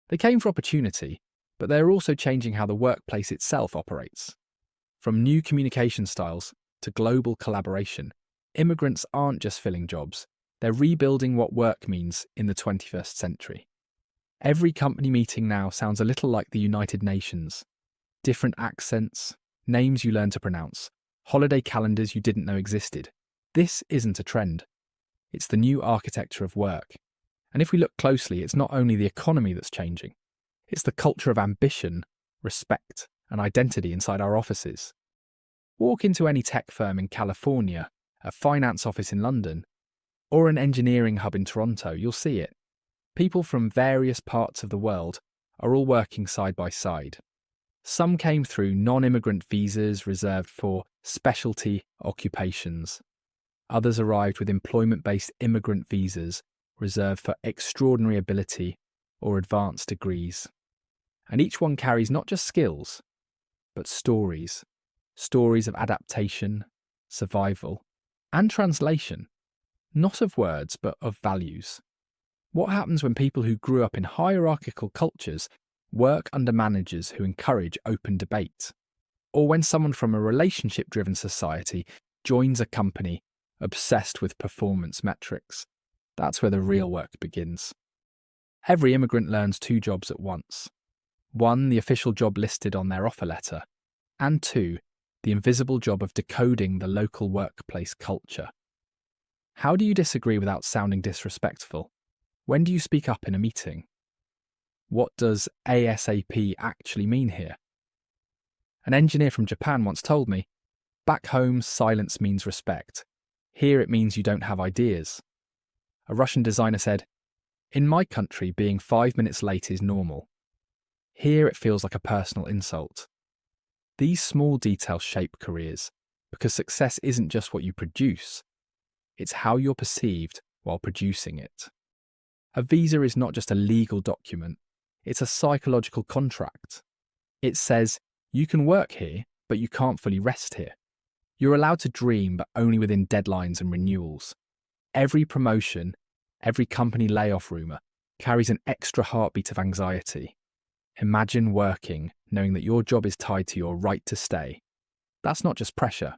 They came for opportunity, but they're also changing how the workplace itself operates. From new communication styles to global collaboration, immigrants aren't just filling jobs, they're rebuilding what work means in the 21st century. Every company meeting now sounds a little like the United Nations. Different accents, names you learn to pronounce, holiday calendars you didn't know existed. This isn't a trend. It's the new architecture of work. And if we look closely, it's not only the economy that's changing, it's the culture of ambition, respect, and identity inside our offices. Walk into any tech firm in California, a finance office in London, or an engineering hub in Toronto, you'll see it. People from various parts of the world are all working side by side. Some came through non-immigrant visas reserved for specialty occupations. Others arrived with employment-based immigrant visas reserved for extraordinary ability or advanced degrees. And each one carries not just skills, but stories. Stories of adaptation, survival, and translation. Not of words, but of values. What happens when people who grew up in hierarchical cultures work under managers who encourage open debate? Or when someone from a relationship-driven society joins a company obsessed with performance metrics? That's where the real work begins. Every immigrant learns 2 jobs at once. 1, the official job listed on their offer letter, and 2, the invisible job of decoding the local workplace culture. How do you disagree without sounding disrespectful? When do you speak up in a meeting? What does ASAP actually mean here? An engineer from Japan once told me, back home silence means respect. Here it means you don't have ideas. A Russian designer said, in my country being 5 minutes late is normal. Here it feels like a personal insult. These small details shape careers, because success isn't just what you produce, it's how you're perceived while producing it. A visa is not just a legal document, it's a psychological contract. It says, you can work here, but you can't fully rest here. You're allowed to dream, but only within deadlines and renewals. Every promotion, every company layoff rumour carries an extra heartbeat of anxiety. Imagine working knowing that your job is tied to your right to stay. That's not just pressure.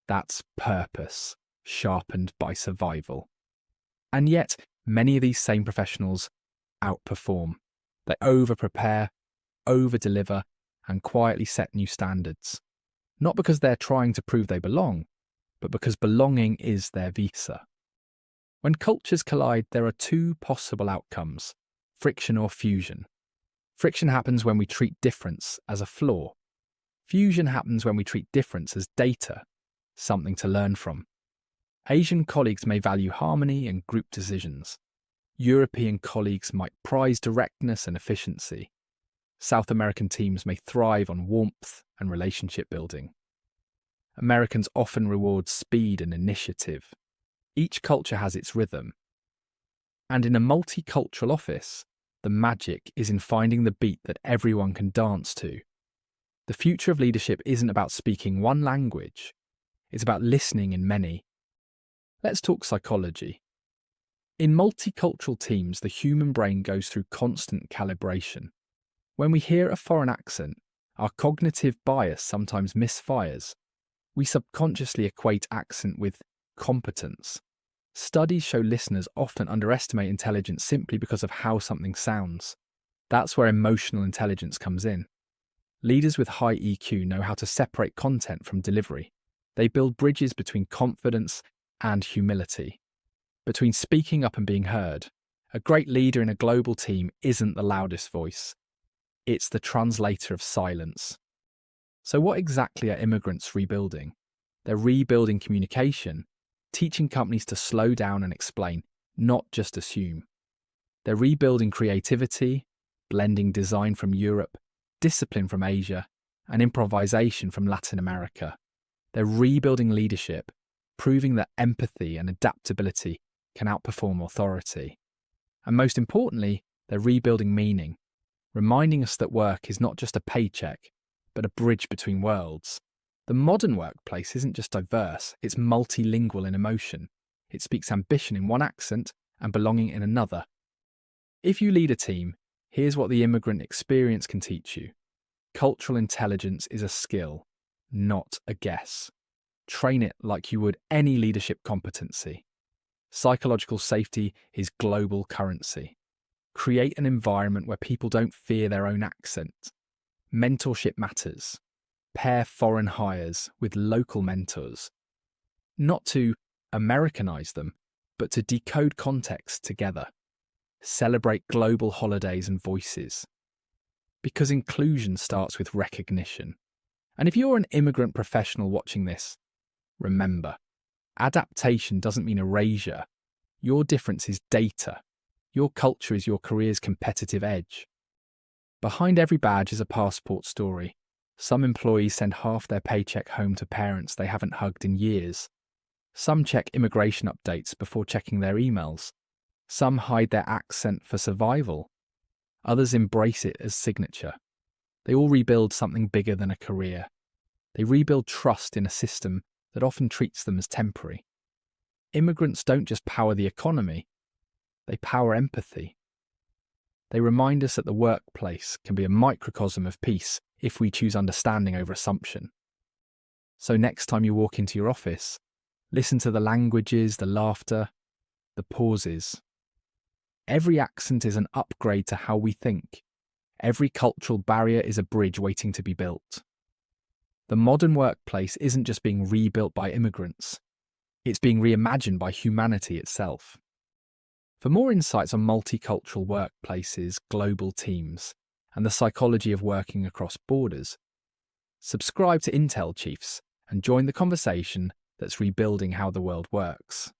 That's purpose, sharpened by survival. And yet, many of these same professionals outperform. They over-prepare, over-deliver, and quietly set new standards. Not because they're trying to prove they belong, but because belonging is their visa. When cultures collide, there are 2 possible outcomes: friction or fusion. Friction happens when we treat difference as a flaw. Fusion happens when we treat difference as data, something to learn from. Asian colleagues may value harmony and group decisions. European colleagues might prize directness and efficiency. South American teams may thrive on warmth and relationship building. Americans often reward speed and initiative. Each culture has its rhythm. And in a multicultural office, the magic is in finding the beat that everyone can dance to. The future of leadership isn't about speaking one language. It's about listening in many. Let's talk psychology. In multicultural teams, the human brain goes through constant calibration. When we hear a foreign accent, our cognitive bias sometimes misfires. We subconsciously equate accent with competence. Studies show listeners often underestimate intelligence simply because of how something sounds. That's where emotional intelligence comes in. Leaders with high EQ know how to separate content from delivery. They build bridges between confidence and humility, between speaking up and being heard. A great leader in a global team isn't the loudest voice. It's the translator of silence. So what exactly are immigrants rebuilding? They're rebuilding communication, teaching companies to slow down and explain, not just assume. They're rebuilding creativity, blending design from Europe, discipline from Asia, and improvisation from Latin America. They're rebuilding leadership, proving that empathy and adaptability can outperform authority. And most importantly, they're rebuilding meaning, reminding us that work is not just a paycheck, but a bridge between worlds. The modern workplace isn't just diverse, it's multilingual in emotion. It speaks ambition in one accent and belonging in another. If you lead a team, Here's what the immigrant experience can teach you. Cultural intelligence is a skill, not a guess. Train it like you would any leadership competency. Psychological safety is global currency. Create an environment where people don't fear their own accent. Mentorship matters. Pair foreign hires with local mentors. Not to Americanize them, but to decode context together. Celebrate global holidays and voices. Because inclusion starts with recognition. And if you're an immigrant professional watching this, remember, adaptation doesn't mean erasure. Your difference is data. Your culture is your career's competitive edge. Behind every badge is a passport story. Some employees send half their paycheck home to parents they haven't hugged in years. Some check immigration updates before checking their emails. Some hide their accent for survival. Others embrace it as signature. They all rebuild something bigger than a career. They rebuild trust in a system that often treats them as temporary. Immigrants don't just power the economy, they power empathy. They remind us that the workplace can be a microcosm of peace if we choose understanding over assumption. So next time you walk into your office, listen to the languages, the laughter, the pauses. Every accent is an upgrade to how we think. Every cultural barrier is a bridge waiting to be built. The modern workplace isn't just being rebuilt by immigrants. It's being reimagined by humanity itself. For more insights on multicultural workplaces, global teams, and the psychology of working across borders, subscribe to Intel Chiefs and join the conversation that's rebuilding how the world works.